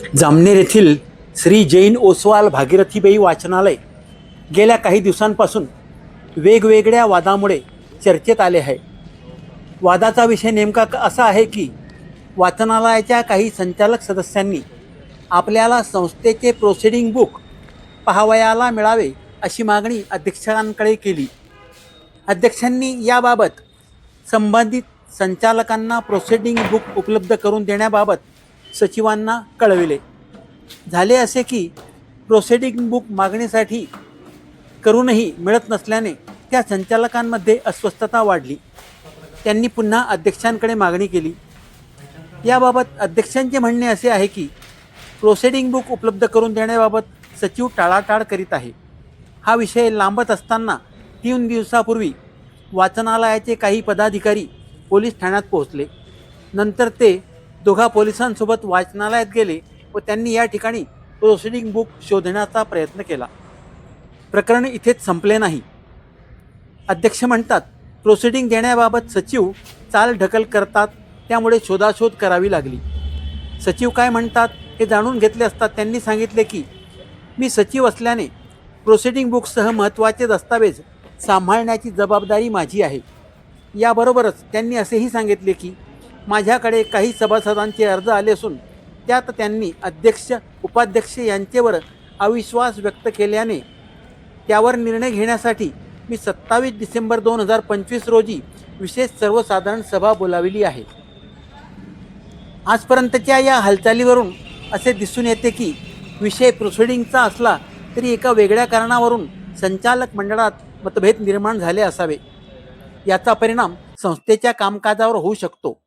जामनेर येथील श्री जैन ओसवाल भागीरथीबाई वाचनालय गेल्या काही दिवसांपासून वेगवेगळ्या वादामुळे चर्चेत आले आहे. वादाचा विषय नेमका असा आहे की वाचनालयाच्या काही संचालक सदस्यांनी आपल्याला संस्थेचे प्रोसिडिंग बुक पाहावयाला मिळावे अशी मागणी अध्यक्षांकडे केली. अध्यक्षांनी याबाबत संबंधित संचालकांना प्रोसिडिंग बुक उपलब्ध करून देण्याबाबत सचिवांना कळविले. झाले असे की प्रोसिडिंग बुक मागणीसाठी करूनही मिळत नसल्याने त्या संचालकांमध्ये अस्वस्थता वाढली. त्यांनी पुन्हा अध्यक्षांकडे मागणी केली. याबाबत अध्यक्षांचे म्हणणे असे आहे की प्रोसिडिंग बुक उपलब्ध करून देण्याबाबत सचिव टाळाटाळ करीत आहे. हा विषय लांबत असताना 3 दिवसापूर्वी वाचनालयाचे काही पदाधिकारी पोलीस ठाण्यात पोहोचले. नंतर ते दोघा पोलिसांसोबत वाचनालयात गेले व त्यांनी या ठिकाणी प्रोसिडिंग बुक शोधण्याचा प्रयत्न केला. प्रकरण इथेच संपले नाही. अध्यक्ष म्हणतात प्रोसिडिंग देण्याबाबत सचिव चालढकल करतात, त्यामुळे शोधाशोध करावी लागली. सचिव काय म्हणतात हे जाणून घेतले असता त्यांनी सांगितले की मी सचिव असल्याने प्रोसिडिंग बुकसह महत्त्वाचे दस्तावेज सांभाळण्याची जबाबदारी माझी आहे. याबरोबरच त्यांनी असेही सांगितले की माझ्याकडे काही सभासदांचे अर्ज आले असून त्यात त्यांनी अध्यक्ष उपाध्यक्ष यांचेवर अविश्वास व्यक्त केल्याने त्यावर निर्णय घेण्यासाठी मी 27 डिसेंबर 2025 रोजी विशेष सर्वसाधारण सभा बोलाविली आहे. आजपर्यंतच्या या हालचालीवरून असे दिसून येते की विषय प्रोसिडिंगचा असला तरी एका वेगळ्या कारणावरून संचालक मंडळात मतभेद निर्माण झाले असावे. याचा परिणाम संस्थेच्या कामकाजावर होऊ शकतो.